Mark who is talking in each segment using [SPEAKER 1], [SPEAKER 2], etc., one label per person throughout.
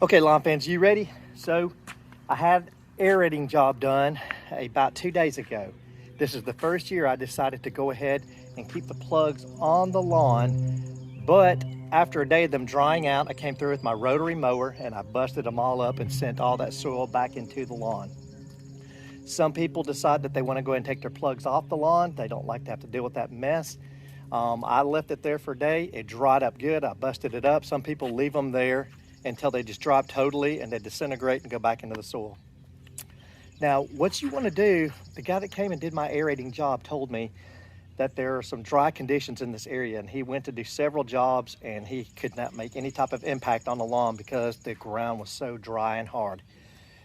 [SPEAKER 1] Okay, lawn fans, you ready? So I had aerating job done about 2 days ago. This is the first year I decided to go ahead and keep the plugs on the lawn, but after a day of them drying out, I came through with my rotary mower and I busted them all up and sent all that soil back into the lawn. Some people decide that they want to go ahead and take their plugs off the lawn. They don't like to have to deal with that mess. I left it there for a day. It dried up good. I busted it up. Some people leave them there until they just drop totally and they disintegrate and go back into the soil. Now, what you want to do, the guy that came and did my aerating job told me that there are some dry conditions in this area, and he went to do several jobs and he could not make any type of impact on the lawn because the ground was so dry and hard.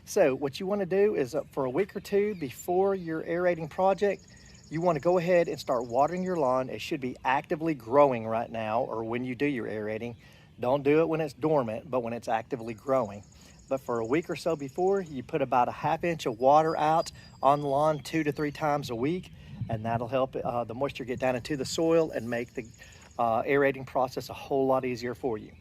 [SPEAKER 1] So what you want to do is for a week or two before your aerating project, you want to go ahead and start watering your lawn. It should be actively growing right now, or when you do your aerating. Don't do it when it's dormant, but when it's actively growing. But for a week or so before, you put about a ½ inch of water out on the lawn 2 to 3 times a week, and that'll help the moisture get down into the soil and make the aerating process a whole lot easier for you.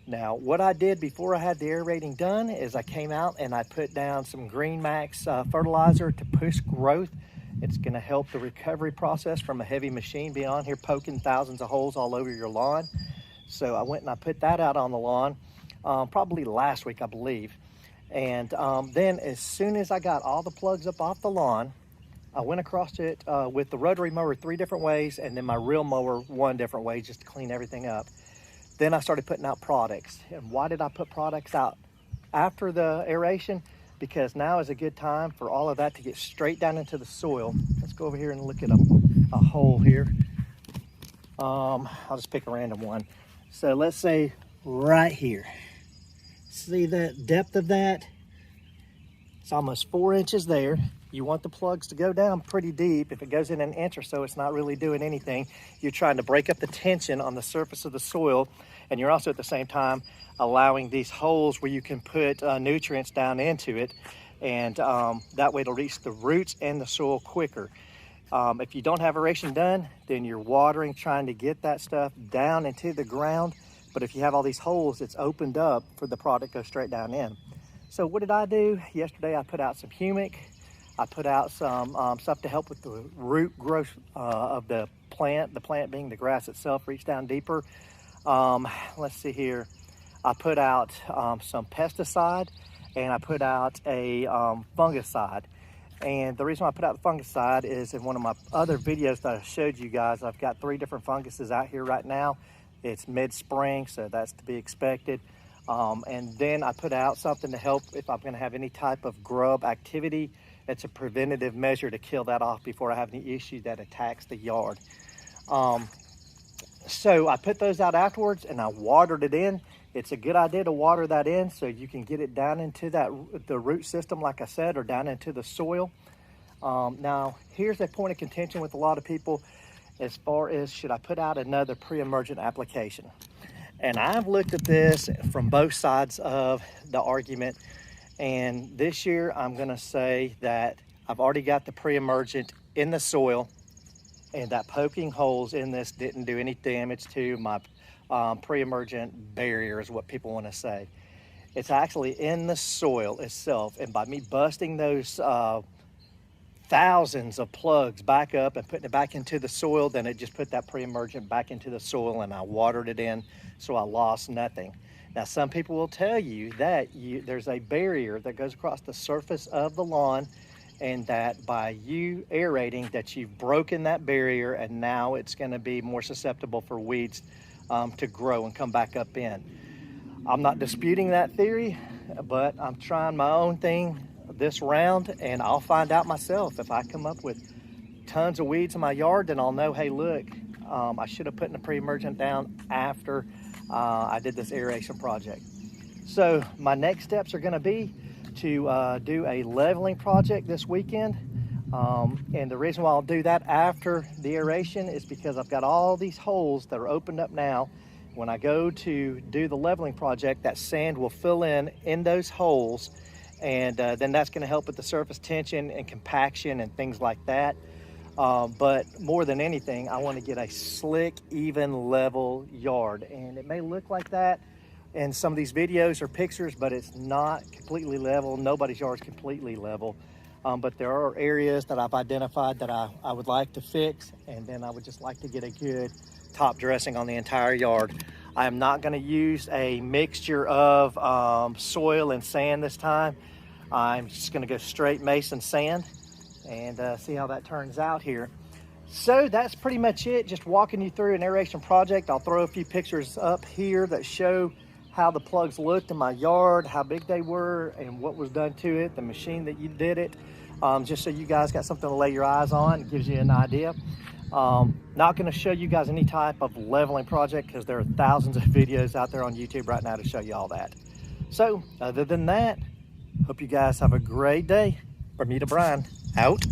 [SPEAKER 1] Now, what I did before I had the aerating done is I came out and I put down some Green Max fertilizer to push growth. It's going to help the recovery process from a heavy machine being on here poking thousands of holes all over your lawn. So I went and I put that out on the lawn probably last week, I believe. And then as soon as I got all the plugs up off the lawn, I went across it with the rotary mower 3 different ways, and then my reel mower 1 different way, just to clean everything up. Then I started putting out products. And why did I put products out after the aeration? Because now is a good time for all of that to get straight down into the soil. Let's go over here and look at a hole here. I'll just pick a random one. So let's say right here. See that depth of that? It's almost 4 inches there. You want the plugs to go down pretty deep. If it goes in an inch or so, it's not really doing anything. You're trying to break up the tension on the surface of the soil, and you're also at the same time allowing these holes where you can put nutrients down into it, and that way it'll reach the roots and the soil quicker. If you don't have aeration done, then you're watering, trying to get that stuff down into the ground. But if you have all these holes, it's opened up for the product to go straight down in. So what did I do? Yesterday I put out some humic. I put out some stuff to help with the root growth of the plant being the grass itself, reach down deeper. Let's see here. I put out some pesticide, and I put out a fungicide. And the reason why I put out the fungicide is in one of my other videos that I showed you guys, I've got 3 different funguses out here right now. It's mid-spring, so that's to be expected. And then I put out something to help if I'm going to have any type of grub activity. It's a preventative measure to kill that off before I have any issue that attacks the yard. So I put those out afterwards and I watered it in. It's a good idea to water that in so you can get it down into the root system, like I said, or down into the soil. Now, here's a point of contention with a lot of people as far as should I put out another pre-emergent application. And I've looked at this from both sides of the argument. And this year, I'm going to say that I've already got the pre-emergent in the soil, and that poking holes in this didn't do any damage to my pre-emergent barrier, is what people want to say. It's actually in the soil itself, and by me busting those thousands of plugs back up and putting it back into the soil, then it just put that pre-emergent back into the soil, and I watered it in, so I lost nothing. Now, some people will tell you that there's a barrier that goes across the surface of the lawn, and that by you aerating that you've broken that barrier, and now it's going to be more susceptible for weeds to grow and come back up in. I'm not disputing that theory, but I'm trying my own thing this round, and I'll find out myself. If I come up with tons of weeds in my yard, then I'll know, hey, look, I should have put the pre-emergent down after I did this aeration project. So my next steps are going to be to do a leveling project this weekend. And the reason why I'll do that after the aeration is because I've got all these holes that are opened up now. When I go to do the leveling project, that sand will fill in those holes, and then that's going to help with the surface tension and compaction and things like that. But more than anything, I want to get a slick, even, level yard. And it may look like that in some of these videos or pictures, but it's not completely level. Nobody's yard is completely level. But there are areas that I've identified that I would like to fix, and then I would just like to get a good top dressing on the entire yard. I am not going to use a mixture of soil and sand this time. I'm just going to go straight mason sand and see how that turns out here. So that's pretty much it, just walking you through an aeration project. I'll throw a few pictures up here that show how the plugs looked in my yard, how big they were, and what was done to it, the machine that you did it, just so you guys got something to lay your eyes on. It gives you an idea. Not going to show you guys any type of leveling project because there are thousands of videos out there on YouTube right now to show you all that. So other than that, hope you guys have a great day. Bermuda Brian, out.